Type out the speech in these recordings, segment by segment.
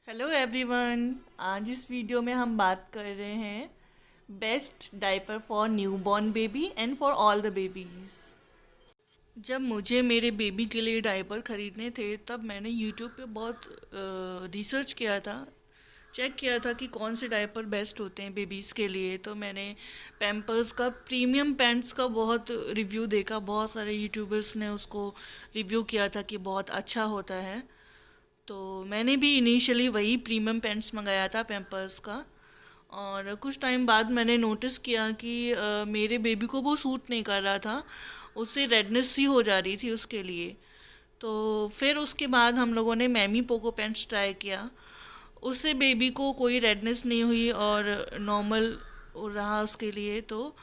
Hello everyone. आज इस video में हम बात कर रहे हैं best diaper for newborn baby and for all the babies. जब मुझे मेरे बेबी के लिए डायपर ख़रीदने थे तब मैंने यूट्यूब पे बहुत रिसर्च किया था, चेक किया था कि कौन से डायपर बेस्ट होते हैं बेबीज़ के लिए। तो मैंने पैम्पर्स का प्रीमियम पैंट्स का बहुत रिव्यू देखा, बहुत सारे यूट्यूबर्स ने उसको रिव्यू किया था कि बहुत अच्छा होता है। तो मैंने भी इनिशियली वही प्रीमियम पैंट्स मंगाया था पैम्पर्स का। और कुछ टाइम बाद मैंने नोटिस किया कि मेरे बेबी को वो सूट नहीं कर रहा था, उससे रेडनेस सी हो जा रही थी उसके लिए। तो फिर उसके बाद हम लोगों ने मैमी पोको पैंट्स ट्राई किया, उससे बेबी को कोई रेडनेस नहीं हुई और नॉर्मल रहा उसके लिए। तो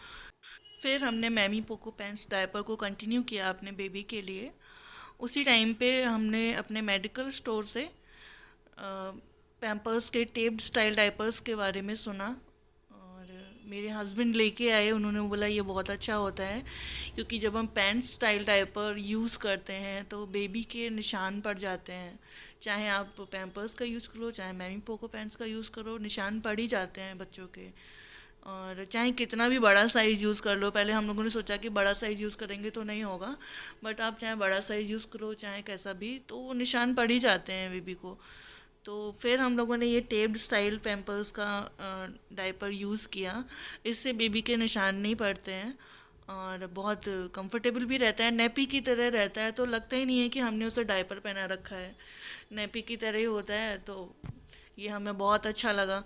फिर हमने मैमी पोको पैंट्स डायपर को कंटिन्यू किया अपने बेबी के लिए। उसी टाइम पे हमने अपने मेडिकल स्टोर से पैम्पर्स के टेप्ड स्टाइल डायपर्स के बारे में सुना और मेरे हस्बैंड लेके आए। उन्होंने बोला ये बहुत अच्छा होता है, क्योंकि जब हम पैंट स्टाइल डायपर यूज़ करते हैं तो बेबी के निशान पड़ जाते हैं। चाहे आप पैम्पर्स का यूज़ करो, चाहे मैमी पोको पैंट्स का यूज़ करो, निशान पड़ ही जाते हैं बच्चों के। और चाहे कितना भी बड़ा साइज़ यूज़ कर लो, पहले हम लोगों ने सोचा कि बड़ा साइज़ यूज़ करेंगे तो नहीं होगा, बट आप चाहे बड़ा साइज़ यूज़ करो चाहे कैसा भी, तो वो निशान पड़ ही जाते हैं बेबी को। तो फिर हम लोगों ने ये टेप्ड स्टाइल पैम्पर्स का डायपर यूज़ किया। इससे बेबी के निशान नहीं पड़ते हैं और बहुत कंफर्टेबल भी रहता है, नेपी की तरह रहता है। तो लगता ही नहीं है कि हमने उसे डायपर पहना रखा है, नेपी की तरह ही होता है। तो ये हमें बहुत अच्छा लगा।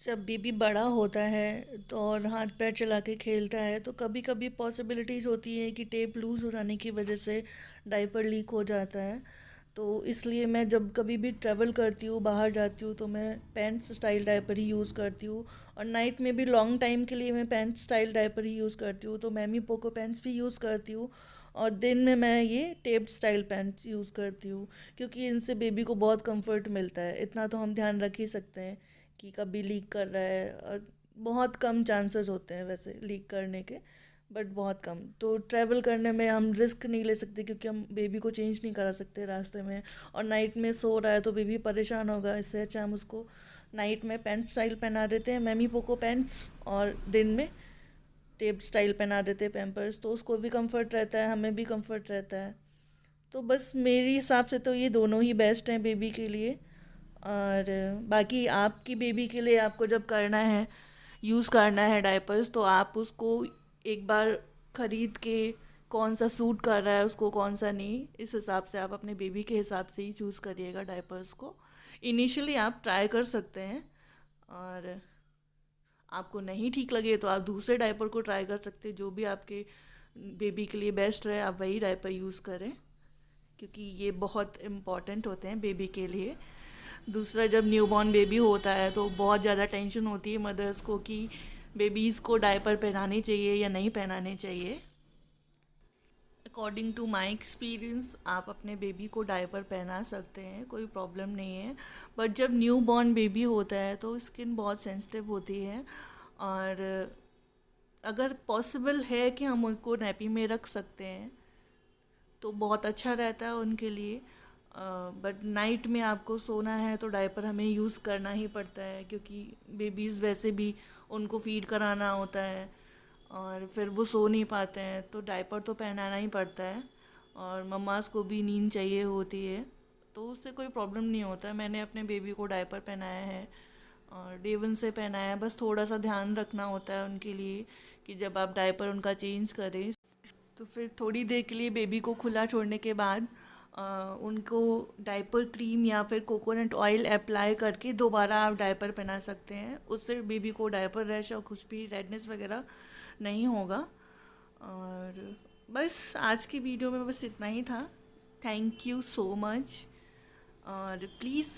जब बेबी बड़ा होता है तो और हाथ पैर चला के खेलता है तो कभी कभी पॉसिबिलिटीज़ होती है कि टेप लूज़ हो जाने की वजह से डायपर लीक हो जाता है। तो इसलिए मैं जब कभी भी ट्रैवल करती हूँ, बाहर जाती हूँ, तो मैं पैंट्स स्टाइल डायपर ही यूज़ करती हूँ। और नाइट में भी लॉन्ग टाइम के लिए मैं पैंट स्टाइल डायपर ही यूज़ करती हूँ, तो मैमी पोको पैंट्स भी यूज़ करती हूँ। और दिन में मैं ये टेप्ड स्टाइल पैंट्स यूज़ करती हूँ, क्योंकि इनसे बेबी को बहुत कंफर्ट मिलता है। इतना तो हम ध्यान रख ही सकते हैं कि कभी लीक कर रहा है। और बहुत कम चांसेस होते हैं वैसे लीक करने के, बट बहुत कम। तो ट्रैवल करने में हम रिस्क नहीं ले सकते, क्योंकि हम बेबी को चेंज नहीं करा सकते रास्ते में। और नाइट में सो रहा है तो बेबी परेशान होगा, इससे अच्छा हम उसको नाइट में पैंट स्टाइल पहना देते हैं, मैमी पोको पैंट्स, और दिन में टेप स्टाइल पहना देते हैं पैम्पर्स। तो उसको भी कंफर्ट रहता है, हमें भी कंफर्ट रहता है। तो बस मेरे हिसाब से तो ये दोनों ही बेस्ट हैं बेबी के लिए। और बाकी आपकी बेबी के लिए आपको जब करना है, यूज़ करना है डायपर्स, तो आप उसको एक बार ख़रीद के कौन सा सूट कर रहा है उसको, कौन सा नहीं, इस हिसाब से आप अपने बेबी के हिसाब से ही चूज़ करिएगा डायपर्स को। इनिशियली आप ट्राई कर सकते हैं, और आपको नहीं ठीक लगे तो आप दूसरे डायपर को ट्राई कर सकते हैं। जो भी आपके बेबी के लिए बेस्ट रहे आप वही डायपर यूज़ करें, क्योंकि ये बहुत इम्पॉर्टेंट होते हैं बेबी के लिए। दूसरा, जब न्यूबॉर्न बेबी होता है तो बहुत ज़्यादा टेंशन होती है मदर्स को कि बेबीज़ को डायपर पहनाने चाहिए या नहीं पहनाने चाहिए। अकॉर्डिंग टू माई एक्सपीरियंस आप अपने बेबी को डायपर पहना सकते हैं, कोई प्रॉब्लम नहीं है। बट जब न्यू बॉर्न बेबी होता है तो स्किन बहुत सेंसिटिव होती है, और अगर पॉसिबल है कि हम उनको नैपी में रख सकते हैं तो बहुत अच्छा रहता है उनके लिए। बट नाइट में आपको सोना है तो डायपर हमें यूज़ करना ही पड़ता है, क्योंकि बेबीज़ वैसे भी उनको फीड कराना होता है और फिर वो सो नहीं पाते हैं, तो डायपर तो पहनाना ही पड़ता है। और मम्मास को भी नींद चाहिए होती है, तो उससे कोई प्रॉब्लम नहीं होता है। मैंने अपने बेबी को डायपर पहनाया है और डे वन से पहनाया है। बस थोड़ा सा ध्यान रखना होता है उनके लिए कि जब आप डायपर उनका चेंज करें तो फिर थोड़ी देर के लिए बेबी को खुला छोड़ने के बाद उनको डायपर क्रीम या फिर कोकोनट ऑयल अप्लाई करके दोबारा आप डायपर पहना सकते हैं। उससे बेबी को डायपर रैश और कुछ भी रेडनेस वगैरह नहीं होगा। और बस आज की वीडियो में बस इतना ही था। Thank you so much. और प्लीज़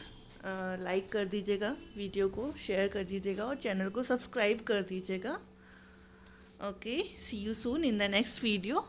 लाइक कर दीजिएगा, वीडियो को शेयर कर दीजिएगा और चैनल को सब्सक्राइब कर दीजिएगा। Okay, see you soon in the next video.